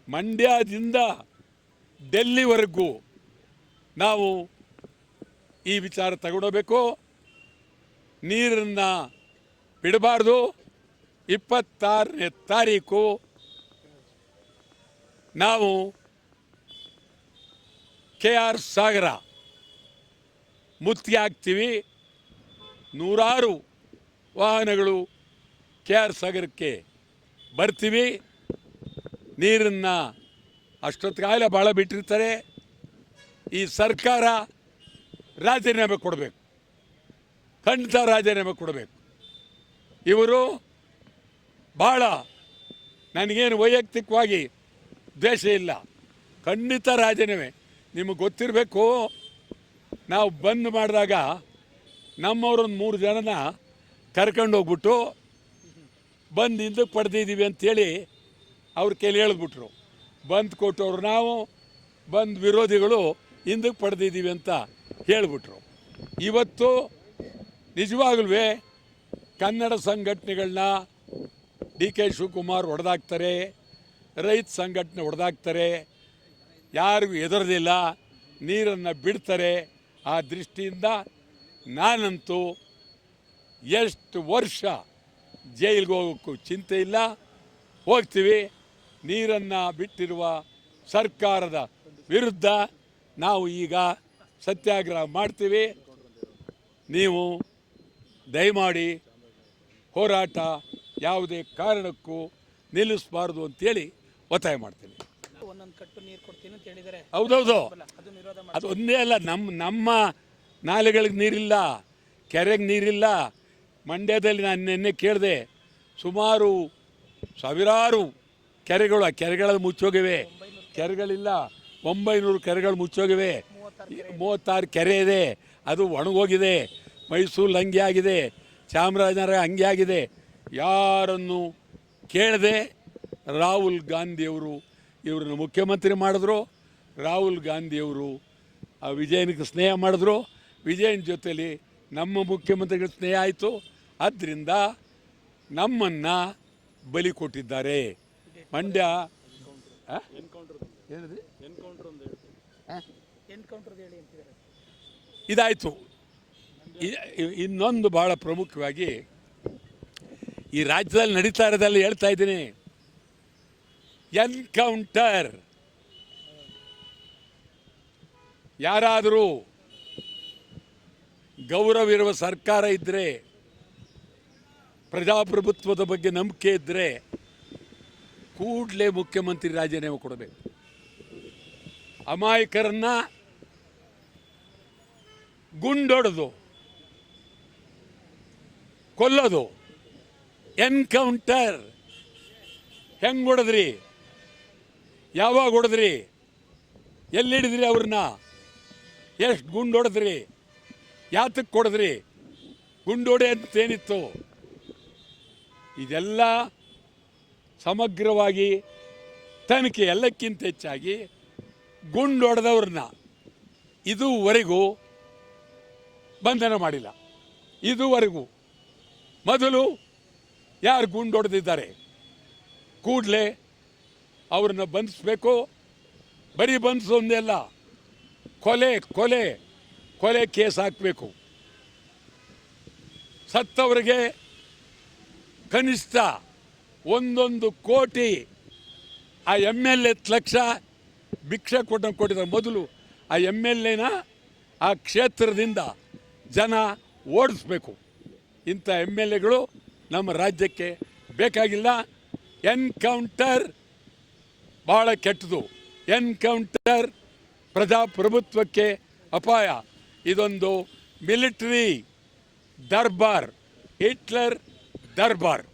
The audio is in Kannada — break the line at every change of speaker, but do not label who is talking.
ಮಂಡ್ಯದಿಂದ ಡೆಲ್ಲಿವರೆಗೂ ನಾವು ಈ ವಿಚಾರ ತಗೊಂಡೋಗ್ಬೇಕು. ನೀರನ್ನು ಬಿಡಬಾರ್ದು. 26ನೇ ತಾರೀಕು ನಾವು KR ಸಾಗರ ಮುತ್ತಿಗೆ ಹಾಕ್ತೀವಿ. ನೂರಾರು ವಾಹನಗಳು KR ಸಾಗರಕ್ಕೆ ಬರ್ತೀವಿ. ನೀರನ್ನು ಅಷ್ಟೊತ್ತಿಗಾಗಲೇ ಭಾಳ ಬಿಟ್ಟಿರ್ತಾರೆ. ಈ ಸರ್ಕಾರ ರಾಜೀನಾಮೆ ಕೊಡಬೇಕು, ಖಂಡಿತ ರಾಜೀನಾಮೆ ಕೊಡಬೇಕು. ಇವರು ಭಾಳ, ನನಗೇನು ವೈಯಕ್ತಿಕವಾಗಿ ದ್ವೇಷ ಇಲ್ಲ, ಖಂಡಿತ ರಾಜೀನಾಮೆ. ನಿಮಗೆ ಗೊತ್ತಿರಬೇಕು, ನಾವು ಬಂದ್ ಮಾಡಿದಾಗ ನಮ್ಮವ್ರೊಂದು 3 ಜನನ ಕರ್ಕೊಂಡು ಹೋಗ್ಬಿಟ್ಟು ಬಂದು ಹಿಂದಕ್ಕೆ ಪಡೆದಿದ್ದೀವಿ ಅಂಥೇಳಿ ಅವ್ರ ಕೈಲಿ ಹೇಳಿದ್ಬಿಟ್ರು. ಬಂದ್ ಕೊಟ್ಟವ್ರು ನಾವು, ಬಂದ್ ವಿರೋಧಿಗಳು ಹಿಂದಕ್ಕೆ ಪಡೆದಿದ್ದೀವಿ ಅಂತ ಹೇಳಿಬಿಟ್ರು. ಇವತ್ತು ನಿಜವಾಗ್ಲೂ ಕನ್ನಡ ಸಂಘಟನೆಗಳನ್ನ DK ಶಿವಕುಮಾರ್ ಹೊಡೆದಾಕ್ತಾರೆ, ರೈತ ಸಂಘಟನೆ ಹೊಡೆದಾಕ್ತಾರೆ, ಯಾರಿಗೂ ಹೆದರೋದಿಲ್ಲ, ನೀರನ್ನು ಬಿಡ್ತಾರೆ. ಆ ದೃಷ್ಟಿಯಿಂದ ನಾನಂತೂ ಎಷ್ಟು ವರ್ಷ ಜೈಲಿಗೆ ಹೋಗೋಕ್ಕೂ ಚಿಂತೆ ಇಲ್ಲ, ಹೋಗ್ತೀವಿ. ನೀರನ್ನು ಬಿಟ್ಟಿರುವ ಸರ್ಕಾರದ ವಿರುದ್ಧ ನಾವು ಈಗ ಸತ್ಯಾಗ್ರಹ ಮಾಡ್ತೀವಿ. ನೀವು ದಯಮಾಡಿ ಹೋರಾಟ ಯಾವುದೇ ಕಾರಣಕ್ಕೂ ನಿಲ್ಲಿಸಬಾರ್ದು ಅಂತೇಳಿ ಒತ್ತಾಯ ಮಾಡ್ತೀನಿ. ಹೌದೌದು, ಅದು ಒಂದೇ ಅಲ್ಲ, ನಮ್ಮ ನಾಲೆಗಳಿಗೆ ನೀರಿಲ್ಲ, ಕೆರೆಗೆ ನೀರಿಲ್ಲ. ಮಂಡ್ಯದಲ್ಲಿ ನಾನು ನಿನ್ನೆ ಕೇಳಿದೆ, ಸುಮಾರು ಸಾವಿರಾರು ಕೆರೆಗಳು, ಆ ಕೆರೆಗಳಲ್ಲಿ ಮುಚ್ಚೋಗಿವೆ. ಕೆರೆಗಳಿಲ್ಲ, 900 ಕೆರೆಗಳು ಮುಚ್ಚೋಗಿವೆ. 36 ಕೆರೆ ಇದೆ, ಅದು ಒಣಗೋಗಿದೆ. ಮೈಸೂರು ಹಂಗೆ ಆಗಿದೆ, ಚಾಮರಾಜನಗರ ಹಂಗೆ ಆಗಿದೆ. ಯಾರನ್ನು ಕೇಳದೆ ರಾಹುಲ್ ಗಾಂಧಿಯವರು ಇವ್ರನ್ನ ಮುಖ್ಯಮಂತ್ರಿ ಮಾಡಿದ್ರು. ರಾಹುಲ್ ಗಾಂಧಿಯವರು ವಿಜಯನಿಗೆ ಸ್ನೇಹ ಮಾಡಿದ್ರು. ವಿಜಯನ ಜೊತೆಲಿ ನಮ್ಮ ಮುಖ್ಯಮಂತ್ರಿಗಳ ಸ್ನೇಹ ಆಯಿತು. ಆದ್ದರಿಂದ ನಮ್ಮನ್ನು ಬಲಿ ಕೊಟ್ಟಿದ್ದಾರೆ. ಮಂಡ್ಯ ಇದಾಯಿತು. ಇನ್ನೊಂದು ಭಾಳ ಪ್ರಮುಖವಾಗಿ ಈ ರಾಜ್ಯದಲ್ಲಿ ನಡೀತಾ ಇರೋದೆಲ್ಲ ಹೇಳ್ತಾ ಇದ್ದೀನಿ. ಎನ್ಕೌಂಟರ್, ಯಾರಾದರೂ ಗೌರವಿರುವ ಸರ್ಕಾರ ಇದ್ದರೆ, ಪ್ರಜಾಪ್ರಭುತ್ವದ ಬಗ್ಗೆ ನಂಬಿಕೆ ಇದ್ದರೆ ಕೂಡಲೇ ಮುಖ್ಯಮಂತ್ರಿ ರಾಜೀನಾಮೆ ಕೊಡಬೇಕು. ಅಮಾಯಕರನ್ನು ಗುಂಡೊಡೆದು ಕೊಲ್ಲೋದು ಎನ್ಕೌಂಟರ್. ಹೆಂಗೆ ಹೊಡೆದ್ರಿ, ಯಾವಾಗ ಹೊಡೆದ್ರಿ, ಎಲ್ಲಿ ಹಿಡಿದ್ರಿ ಅವ್ರನ್ನ, ಎಷ್ಟು ಗುಂಡು ಹೊಡೆದ್ರಿ, ಯಾತಕ್ಕೆ ಹೊಡೆದ್ರಿ, ಗುಂಡೊಡೆ ಅಂತೇನಿತ್ತು, ಇದೆಲ್ಲ ಸಮಗ್ರವಾಗಿ ತನಿಖೆ. ಎಲ್ಲಕ್ಕಿಂತ ಹೆಚ್ಚಾಗಿ ಗುಂಡು ಹೊಡೆದವ್ರನ್ನ ಇದುವರೆಗೂ ಬಂಧನ ಮಾಡಿಲ್ಲ. ಇದುವರೆಗೂ ಮೊದಲು ಯಾರು ಗುಂಡು ಹೊಡೆದಿದ್ದಾರೆ ಕೂಡಲೇ ಅವ್ರನ್ನ ಬಂಧಿಸಬೇಕು. ಬರೀ ಬಂಧಿಸೋದೇ ಅಲ್ಲ, ಕೊಲೆ ಕೊಲೆ ಕೊಲೆ ಕೇಸ್ ಹಾಕಬೇಕು. ಸತ್ತವರಿಗೆ ಕನಿಷ್ಠ 1 ಕೋಟಿ, ಆ MLA 10 ಲಕ್ಷ ಭಿಕ್ಷೆ ಕೊಟ್ಟಿದ್ದಾರೆ. ಮೊದಲು ಆ MLAನ ಆ ಕ್ಷೇತ್ರದಿಂದ ಜನ ಓಡಿಸ್ಬೇಕು. ಇಂಥ MLAಗಳು ನಮ್ಮ ರಾಜ್ಯಕ್ಕೆ ಬೇಕಾಗಿಲ್ಲ. ಎನ್ಕೌಂಟರ್ ಭಾಳ ಕೆಟ್ಟದು. ಎನ್ಕೌಂಟರ್ ಪ್ರಜಾಪ್ರಭುತ್ವಕ್ಕೆ ಅಪಾಯ. ಇದೊಂದು ಮಿಲಿಟರಿ ದರ್ಬಾರ್, ಹಿಟ್ಲರ್ ದರ್ಬಾರ್.